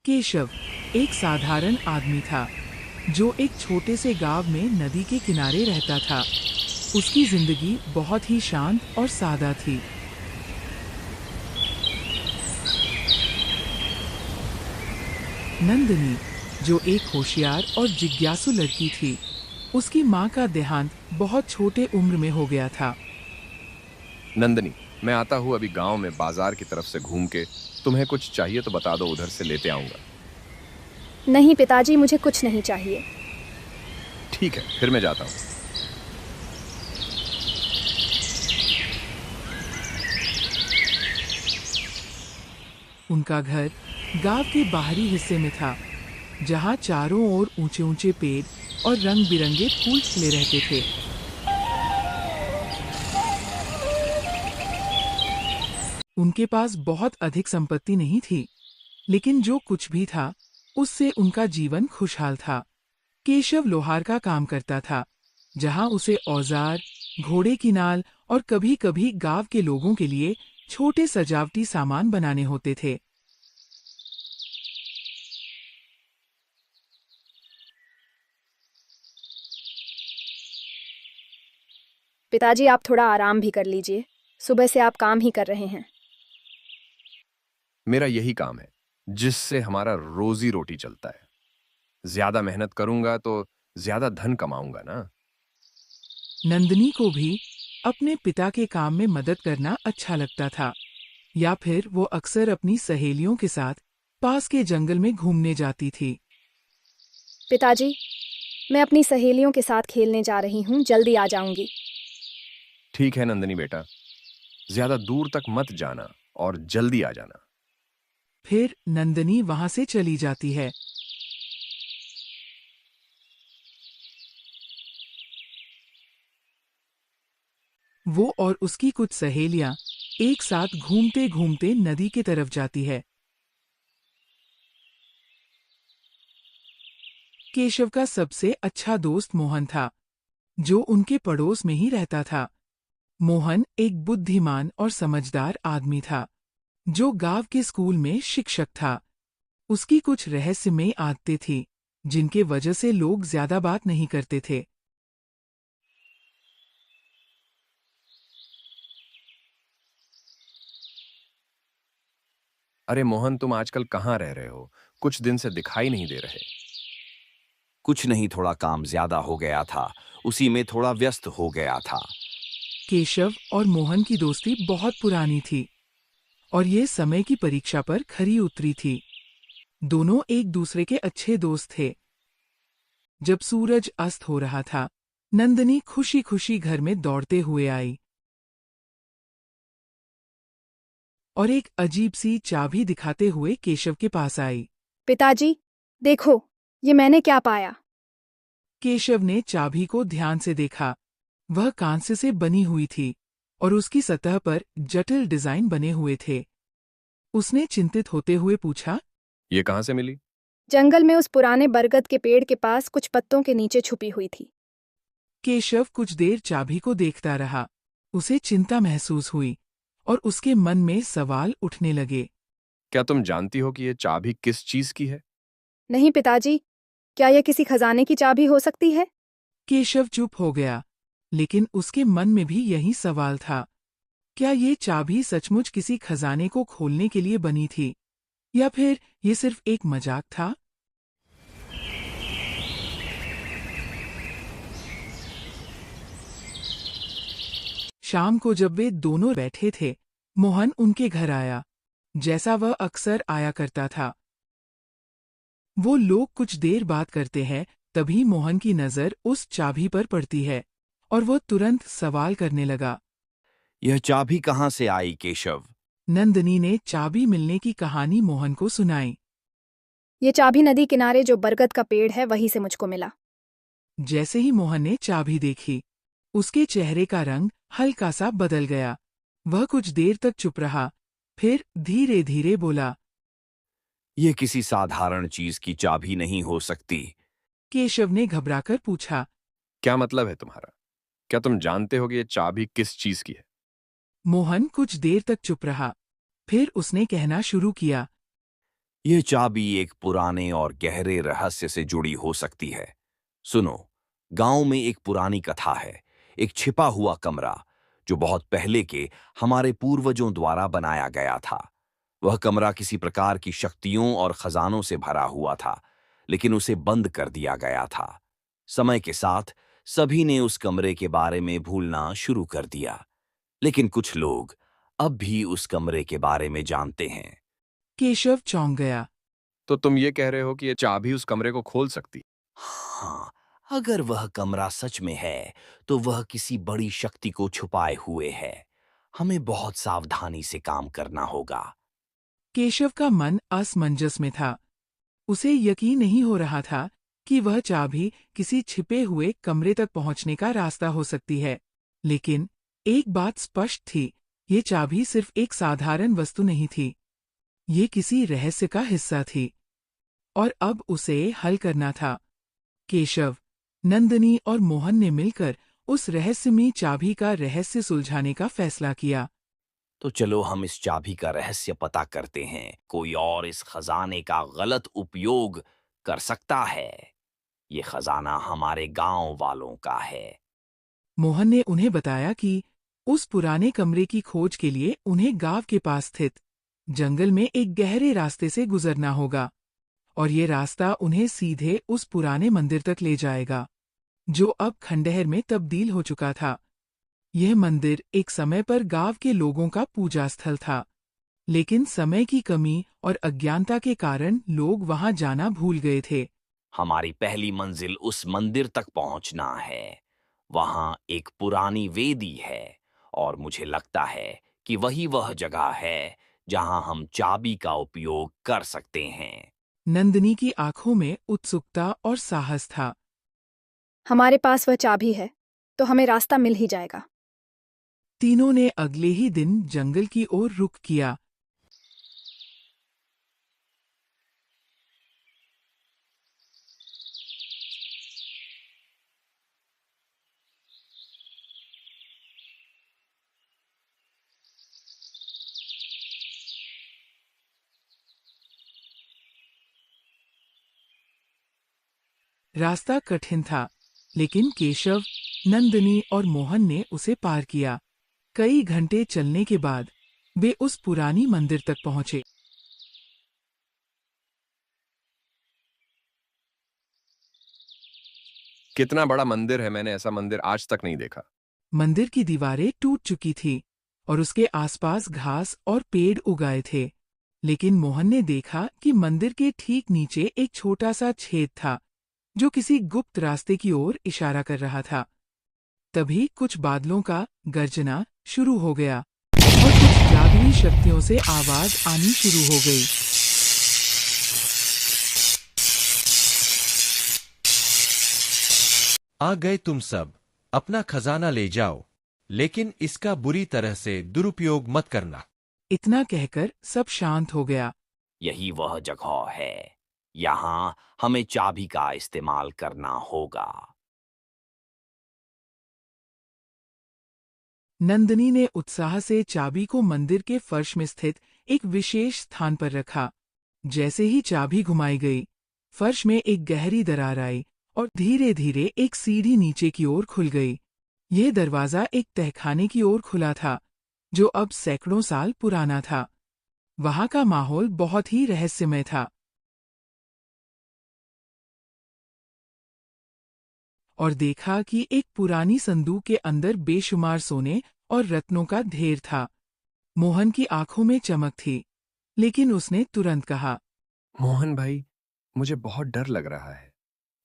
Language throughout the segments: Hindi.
केशव एक साधारण आदमी था जो एक छोटे से गांव में नदी के किनारे रहता था। उसकी जिंदगी बहुत ही शांत और सादा थी। नंदिनी, जो एक होशियार और जिज्ञासु लड़की थी, उसकी माँ का देहांत बहुत छोटे उम्र में हो गया था। नंदनी, मैं आता हूँ अभी गांव में बाजार की तरफ से घूम के। तुम्हें कुछ चाहिए तो बता दो, उधर से लेते आऊंगा। नहीं पिताजी, मुझे कुछ नहीं चाहिए। ठीक है, फिर मैं जाता हूँ। उनका घर गांव के बाहरी हिस्से में था, जहां चारों ओर ऊंचे ऊंचे पेड़ और रंग बिरंगे फूल खिले रहते थे। उनके पास बहुत अधिक संपत्ति नहीं थी, लेकिन जो कुछ भी था उससे उनका जीवन खुशहाल था। केशव लोहार का काम करता था, जहां उसे औजार, घोड़े की नाल और कभी-कभी गांव के लोगों के लिए छोटे सजावटी सामान बनाने होते थे। पिताजी, आप थोड़ा आराम भी कर लीजिए। सुबह से आप काम ही कर रहे हैं। मेरा यही काम है जिससे हमारा रोजी रोटी चलता है। ज्यादा मेहनत करूंगा तो ज्यादा धन कमाऊंगा ना। नंदिनी को भी अपने पिता के काम में मदद करना अच्छा लगता था, या फिर वो अक्सर अपनी सहेलियों के साथ पास के जंगल में घूमने जाती थी। पिताजी, मैं अपनी सहेलियों के साथ खेलने जा रही हूँ, जल्दी आ जाऊंगी। ठीक है नंदनी बेटा, ज्यादा दूर तक मत जाना और जल्दी आ जाना। फिर नंदिनी वहां से चली जाती है। वो और उसकी कुछ सहेलियां एक साथ घूमते घूमते नदी की तरफ जाती है। केशव का सबसे अच्छा दोस्त मोहन था, जो उनके पड़ोस में ही रहता था। मोहन एक बुद्धिमान और समझदार आदमी था, जो गांव के स्कूल में शिक्षक था। उसकी कुछ रहस्यमय आदतें थी, जिनके वजह से लोग ज्यादा बात नहीं करते थे। अरे मोहन, तुम आजकल कहाँ रह रहे हो? कुछ दिन से दिखाई नहीं दे रहे। कुछ नहीं, थोड़ा काम ज्यादा हो गया था, उसी में थोड़ा व्यस्त हो गया था। केशव और मोहन की दोस्ती बहुत पुरानी थी, और ये समय की परीक्षा पर खरी उतरी थी। दोनों एक दूसरे के अच्छे दोस्त थे। जब सूरज अस्त हो रहा था, नंदिनी खुशी खुशी घर में दौड़ते हुए आई और एक अजीब सी चाबी दिखाते हुए केशव के पास आई। पिताजी, देखो, ये मैंने क्या पाया। केशव ने चाबी को ध्यान से देखा। वह कांस्य से बनी हुई थी और उसकी सतह पर जटिल डिजाइन बने हुए थे। उसने चिंतित होते हुए पूछा, ये कहाँ से मिली? जंगल में उस पुराने बरगद के पेड़ के पास कुछ पत्तों के नीचे छुपी हुई थी। केशव कुछ देर चाबी को देखता रहा। उसे चिंता महसूस हुई और उसके मन में सवाल उठने लगे। क्या तुम जानती हो कि ये चाबी किस चीज की है? नहीं पिताजी, क्या यह किसी खजाने की चाबी हो सकती है? केशव चुप हो गया, लेकिन उसके मन में भी यही सवाल था। क्या ये चाबी सचमुच किसी खजाने को खोलने के लिए बनी थी, या फिर ये सिर्फ एक मजाक था? शाम को जब वे दोनों बैठे थे, मोहन उनके घर आया, जैसा वह अक्सर आया करता था। वो लोग कुछ देर बात करते हैं, तभी मोहन की नजर उस चाबी पर पड़ती है और वो तुरंत सवाल करने लगा। यह चाबी कहाँ से आई केशव? नंदिनी ने चाबी मिलने की कहानी मोहन को सुनाई। ये चाबी नदी किनारे जो बरगद का पेड़ है, वहीं से मुझको मिला। जैसे ही मोहन ने चाबी देखी, उसके चेहरे का रंग हल्का सा बदल गया। वह कुछ देर तक चुप रहा, फिर धीरे धीरे बोला। यह किसी साधारण चीज की चाबी नहीं हो सकती। केशव ने घबराकर पूछा। क्या मतलब है तुम्हारा? क्या तुम जानते हो कि ये चाबी किस चीज की है? मोहन कुछ देर तक चुप रहा, फिर उसने कहना शुरू किया। यह चाबी एक पुराने और गहरे रहस्य से जुड़ी हो सकती है। सुनो, गांव में एक पुरानी कथा है, एक छिपा हुआ कमरा जो बहुत पहले के हमारे पूर्वजों द्वारा बनाया गया था। वह कमरा किसी प्रकार की शक्तियों और खजानों से भरा हुआ था, लेकिन उसे बंद कर दिया गया था। समय के साथ सभी ने उस कमरे के बारे में भूलना शुरू कर दिया, लेकिन कुछ लोग अब भी उस कमरे के बारे में जानते हैं। केशव चौंक गया। तो तुम ये कह रहे हो कि ये चाबी उस कमरे को खोल सकती? हाँ, अगर वह कमरा सच में है, तो वह किसी बड़ी शक्ति को छुपाए हुए है। हमें बहुत सावधानी से काम करना होगा। केशव का मन असमंजस में था। उसे यकीन नहीं हो रहा था कि वह चाबी किसी छिपे हुए कमरे तक पहुंचने का रास्ता हो सकती है। लेकिन एक बात स्पष्ट थी, ये चाबी सिर्फ एक साधारण वस्तु नहीं थी। ये किसी रहस्य का हिस्सा थी और अब उसे हल करना था। केशव, नंदिनी और मोहन ने मिलकर उस रहस्यमयी चाबी का रहस्य सुलझाने का फैसला किया। तो चलो हम इस चाबी का रहस्य पता करते हैं। कोई और इस खजाने का गलत उपयोग कर सकता है। ये खजाना हमारे गांव वालों का है। मोहन ने उन्हें बताया कि उस पुराने कमरे की खोज के लिए उन्हें गांव के पास स्थित जंगल में एक गहरे रास्ते से गुजरना होगा और ये रास्ता उन्हें सीधे उस पुराने मंदिर तक ले जाएगा, जो अब खंडहर में तब्दील हो चुका था। यह मंदिर एक समय पर गांव के लोगों का पूजा स्थल था, लेकिन समय की कमी और अज्ञानता के कारण लोग वहां जाना भूल गए थे। हमारी पहली मंजिल उस मंदिर तक पहुंचना है। वहां एक पुरानी वेदी है और मुझे लगता है कि वही वह जगह है जहां हम चाबी का उपयोग कर सकते हैं। नंदिनी की आंखों में उत्सुकता और साहस था। हमारे पास वह चाबी है, तो हमें रास्ता मिल ही जाएगा। तीनों ने अगले ही दिन जंगल की ओर रुख किया। रास्ता कठिन था, लेकिन केशव, नंदिनी और मोहन ने उसे पार किया। कई घंटे चलने के बाद वे उस पुरानी मंदिर तक पहुंचे। कितना बड़ा मंदिर है, मैंने ऐसा मंदिर आज तक नहीं देखा। मंदिर की दीवारें टूट चुकी थी और उसके आसपास घास और पेड़ उगाए थे, लेकिन मोहन ने देखा कि मंदिर के ठीक नीचे एक छोटा सा छेद था, जो किसी गुप्त रास्ते की ओर इशारा कर रहा था। तभी कुछ बादलों का गर्जना शुरू हो गया और कुछ जादुई शक्तियों से आवाज आनी शुरू हो गई। आ गए तुम सब, अपना खजाना ले जाओ, लेकिन इसका बुरी तरह से दुरुपयोग मत करना। इतना कहकर सब शांत हो गया। यही वह जगह है। यहां हमें चाबी का इस्तेमाल करना होगा। नंदिनी ने उत्साह से चाबी को मंदिर के फर्श में स्थित एक विशेष स्थान पर रखा। जैसे ही चाबी घुमाई गई, फर्श में एक गहरी दरार आई और धीरे धीरे एक सीढ़ी नीचे की ओर खुल गई। यह दरवाजा एक तहखाने की ओर खुला था, जो अब सैकड़ों साल पुराना था। वहां का माहौल बहुत ही रहस्यमय था और देखा कि एक पुरानी संदूक के अंदर बेशुमार सोने और रत्नों का ढेर था। मोहन की आंखों में चमक थी, लेकिन उसने तुरंत कहा, मोहन भाई, मुझे बहुत डर लग रहा है,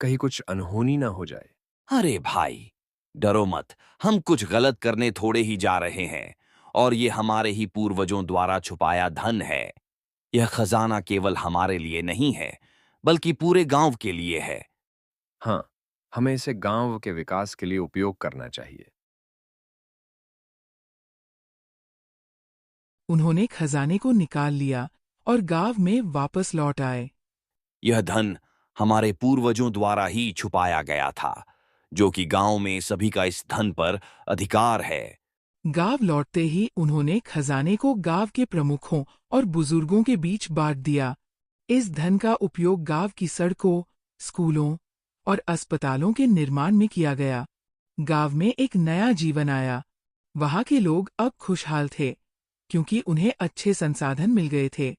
कहीं कुछ अनहोनी ना हो जाए। अरे भाई, डरो मत। हम कुछ गलत करने थोड़े ही जा रहे हैं, और ये हमारे ही पूर्वजों द्वारा छुपाया धन है। यह खजाना केवल हमारे लिए नहीं है, बल्कि पूरे गांव के लिए है। हाँ, हमें इसे गांव के विकास के लिए उपयोग करना चाहिए। उन्होंने खजाने को निकाल लिया और गांव में वापस लौट आए। यह धन हमारे पूर्वजों द्वारा ही छुपाया गया था, जो कि गांव में सभी का इस धन पर अधिकार है। गांव लौटते ही उन्होंने खजाने को गांव के प्रमुखों और बुजुर्गों के बीच बांट दिया। इस धन का उपयोग गांव की सड़कों, स्कूलों और अस्पतालों के निर्माण में किया गया। गांव में एक नया जीवन आया। वहां के लोग अब खुशहाल थे, क्योंकि उन्हें अच्छे संसाधन मिल गए थे।